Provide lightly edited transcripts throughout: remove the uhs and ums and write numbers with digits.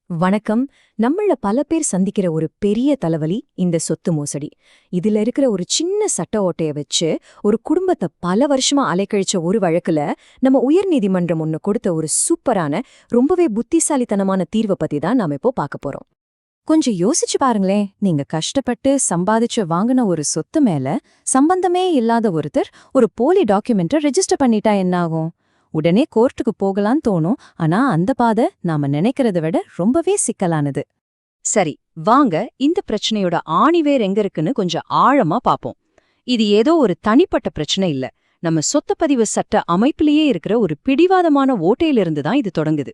வணக்கம். நம்மள பல பேர் சந்திக்கிற ஒரு பெரிய தலைவலி இந்த சொத்து மோசடி. இதுல இருக்கிற ஒரு சின்ன சட்ட ஓட்டைய வச்சு ஒரு குடும்பத்தை பல வருஷமா அலைக்கழிச்ச ஒரு வழக்குல நம்ம உயர்நீதிமன்றம் ஒன்னு கொடுத்த ஒரு சூப்பரான ரொம்பவே புத்திசாலித்தனமான தீர்வை பத்தி தான் நாம இப்போ பார்க்க போறோம். கொஞ்சம் யோசிச்சு பாருங்களேன். நீங்க கஷ்டப்பட்டு சம்பாதிச்சு வாங்கின ஒரு சொத்து மேல சம்பந்தமே இல்லாத ஒருத்தர் ஒரு போலி டாக்குமெண்ட்டை ரெஜிஸ்டர் பண்ணிட்டா என்ன ஆகும்? உடனே கோர்ட்டுக்கு போகலான்னு தோணும். ஆனா அந்த பாதை நாம நினைக்கிறத விட ரொம்பவே சிக்கலானது. சரி, வாங்க இந்த பிரச்சனையோட ஆணிவேர் எங்க இருக்குன்னு கொஞ்சம் ஆழமா பாப்போம். இது ஏதோ ஒரு தனிப்பட்ட பிரச்சனை இல்ல. நம்ம சொத்துப்பதிவு சட்ட அமைப்பிலேயே இருக்கிற ஒரு பிடிவாதமான ஓட்டையிலிருந்து தான் இது தொடங்குது.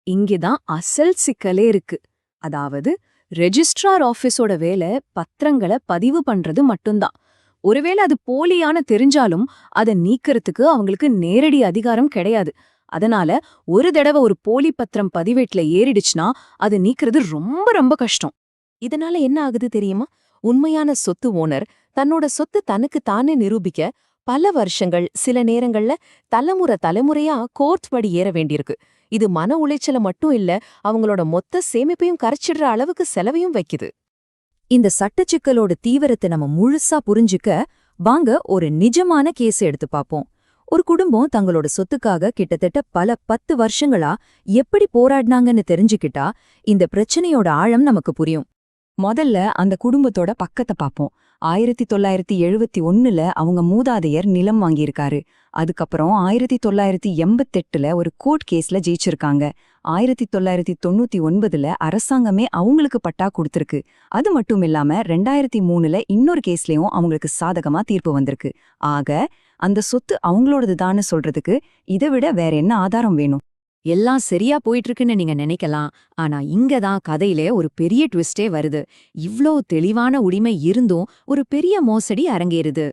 இங்கதான் அசல் சிக்கலே இருக்கு. அதாவது ரெஜிஸ்ட்ரார் ஆபீஸோட வேலை பத்திரங்களை பதிவு பண்றது மட்டும்தான். ஒருவேளை அது போலியான தெரிஞ்சாலும் அதை நீக்கிறதுக்கு அவங்களுக்கு நேரடி அதிகாரம் கிடையாது. அதனால ஒரு தடவை ஒரு போலி பத்திரம் பதிவேட்ல ஏறிடுச்சுன்னா அது நீக்கிறது ரொம்ப ரொம்ப கஷ்டம். இதனால என்ன ஆகுது தெரியுமா? உண்மையான சொத்து ஓனர் தன்னோட சொத்து தனக்கு தானே நிரூபிக்க பல வருஷங்கள், சில நேரங்கள்ல தலைமுறையா கோர்ட் படி ஏற வேண்டியிருக்கு. இது மன உளைச்சல மட்டும் இல்ல, அவங்களோட மொத்த சேமிப்பையும் கரைச்சிடுற அளவுக்கு செலவையும் வைக்குது. இந்த சட்டச்சிக்கலோட தீவிரத்தை நம்ம முழுசா புரிஞ்சுக்க வாங்க ஒரு நிஜமான கேஸ் எடுத்து பாப்போம். ஒரு குடும்பம் தங்களோட சொத்துக்காக கிட்டத்தட்ட பல 10 வருஷங்களா எப்படி போராடினாங்கன்னு தெரிஞ்சுக்கிட்டா இந்த பிரச்சனையோட ஆழம் நமக்கு புரியும். முதல்ல அந்த குடும்பத்தோட பக்கத்தை பாப்போம். 1971ல அவங்க மூதாதையர் நிலம் வாங்கியிருக்காரு. அதுக்கப்புறம் 1988ல ஒரு கோர்ட் கேஸ்ல ஜெயிச்சிருக்காங்க. 1999ல அரசாங்கமே அவங்களுக்கு பட்டா கொடுத்திருக்கு. அது மட்டும் இல்லாம 2003ல இன்னொரு கேஸ்லயும் அவங்களுக்கு சாதகமா தீர்ப்பு வந்திருக்கு. ஆக அந்த சொத்து அவங்களோடதுதான்னு சொல்றதுக்கு இதை விட வேற என்ன ஆதாரம் வேணும்? எல்லாம் சரியா போயிட்டு இருக்குன்னு நீங்க நினைக்கலாம். ஆனா இங்கதான் கதையிலே ஒரு பெரிய ட்விஸ்டே வருது. இவ்ளோ தெளிவான உரிமை இருந்தும் ஒரு பெரிய மோசடி அரங்கேறுது.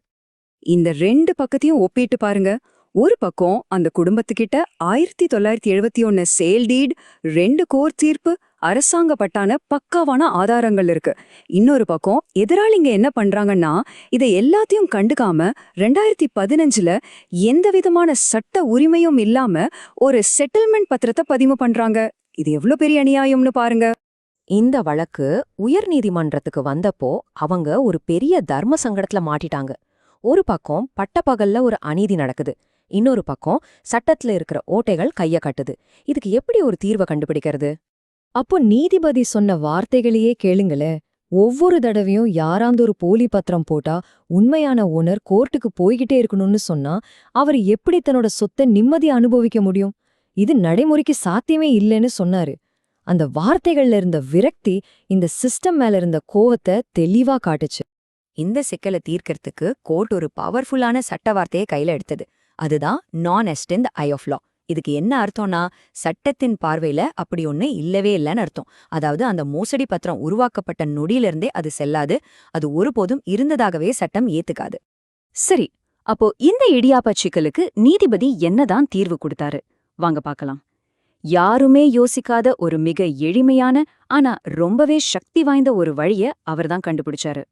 இந்த 2 பக்கத்தையும் ஒப்பிட்டு பாருங்க. ஒரு பக்கம் அந்த குடும்பத்துக்கிட்ட 1971 சேல் டீட், 2 கோர்ட் தீர்ப்பு, அரசாங்க பட்டான பக்காவான ஆதாரங்கள் இருக்கு. இன்னொரு பக்கம் எதிராளிங்க என்ன பண்றாங்கன்னா இதை எல்லாத்தையும் கண்டுக்காம 2015ல எந்த விதமான சட்ட உரிமையும் இல்லாம ஒரு செட்டில்மெண்ட் பத்திரத்தை பதிவு பண்றாங்க. இது எவ்வளவு பெரிய அநியாயம்னு பாருங்க. இந்த வழக்கு உயர்நீதிமன்றத்துக்கு வந்தப்போ அவங்க ஒரு பெரிய தர்ம சங்கடத்துல மாட்டிட்டாங்க. ஒரு பக்கம் பட்டப்பகல்ல ஒரு அநீதி நடக்குது, இன்னொரு பக்கம் சட்டத்துல இருக்கிற ஓட்டைகள் கைய கட்டுது. இதுக்கு எப்படி ஒரு தீர்வை கண்டுபிடிக்கிறது? அப்போ நீதிபதி சொன்ன வார்த்தைகளையே கேளுங்களே. ஒவ்வொரு தடவையும் யாராந்து ஒரு போலி பத்திரம் போட்டா உண்மையான ஓனர் கோர்ட்டுக்கு போய்கிட்டே இருக்கணும்னு சொன்னா அவர் எப்படி தன்னோட சொத்தை நிம்மதியா அனுபவிக்க முடியும்? இது நடைமுறைக்கு சாத்தியமே இல்லைன்னு சொன்னாரு. அந்த வார்த்தைகள்ல இருந்த விரக்தி இந்த சிஸ்டம் மேல இருந்த கோவத்தை தெளிவா காட்டுச்சு. இந்த சிக்கலை தீர்க்கறதுக்கு கோர்ட் ஒரு பவர்ஃபுல்லான சட்ட வார்த்தையை கையில எடுத்தது. அதுதான் நான் எஸ்ட் இன் த ஐ ஆஃப் லா. இதுக்கு என்ன அர்த்தம்னா, சட்டத்தின் பார்வையில அப்படி ஒண்ணு இல்லவே இல்லைன்னு அர்த்தம். அதாவது அந்த மோசடி பத்திரம் உருவாக்கப்பட்ட நொடியிலிருந்தே அது செல்லாது, அது ஒருபோதும் இருந்ததாகவே சட்டம் ஏத்துக்காது. சரி, அப்போ இந்த இடியாப்ப சிக்கலுக்கு நீதிபதி என்னதான் தீர்வு கொடுத்தாரு? வாங்க பார்க்கலாம். யாருமே யோசிக்காத ஒரு மிக எளிமையான ஆனா ரொம்பவே சக்தி வாய்ந்த ஒரு வழிய அவர்தான் கண்டுபிடிச்சாரு.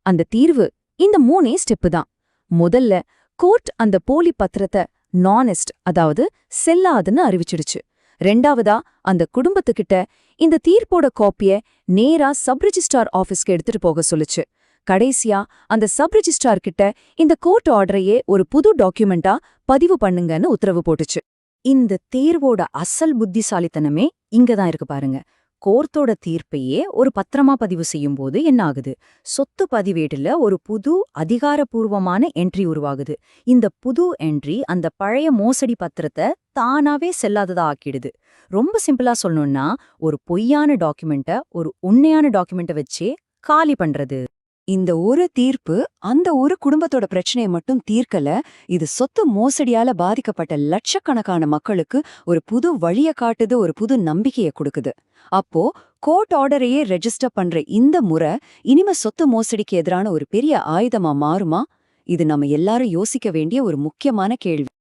அந்த தீர்வு இந்த 3 ஸ்டெப்பு தான். முதல்ல கோர்ட் அந்த போலி பத்திரத்தை நானெஸ்ட், அதாவது செல்லாதுன்னு அறிவிச்சிடுச்சு. 2வதா அந்த குடும்பத்துக்கிட்ட இந்த தீர்ப்போட காப்பிய நேரா சப் ரெஜிஸ்ட்ரார் ஆபீஸ்க்கு எடுத்துட்டு போக சொல்லுச்சு. கடைசியா அந்த சப் ரெஜிஸ்ட்ரார் கிட்ட இந்த கோர்ட் ஆர்டரையே ஒரு புது டாக்குமெண்டா பதிவு பண்ணுங்கன்னு உத்தரவு போட்டுச்சு. இந்த தீர்வோட அசல் புத்திசாலித்தனமே இங்கதான் இருக்கு பாருங்க. கோர்ட்டோட தீர்ப்பையே ஒரு பத்திரமா பதிவு செய்யும் போது என்ன ஆகுது? சொத்து பதிவேடுல ஒரு புது அதிகாரப்பூர்வமான என்ட்ரி உருவாகுது. இந்த புது என்ட்ரி அந்த பழைய மோசடி பத்திரத்தை தானாவே செல்லாததா ஆக்கிடுது. ரொம்ப சிம்பிளா சொல்லணும்னா, ஒரு பொய்யான டாக்குமெண்ட்டை ஒரு உண்மையான டாக்குமெண்ட்டை வச்சே காலி பண்றது. இந்த ஒரு தீர்ப்பு அந்த ஒரு குடும்பத்தோட பிரச்சனையை மட்டும் தீர்க்கல, இது சொத்து மோசடியால பாதிக்கப்பட்ட லட்சக்கணக்கான மக்களுக்கு ஒரு புது வழிய காட்டுது, ஒரு புது நம்பிக்கையை கொடுக்குது. அப்போ கோர்ட் ஆர்டரையே ரெஜிஸ்டர் பண்ற இந்த முறை இனிமே சொத்து மோசடிக்கு எதிரான ஒரு பெரிய ஆயுதமா மாறுமா? இது நம்ம எல்லாரும் யோசிக்க வேண்டிய ஒரு முக்கியமான கேள்வி.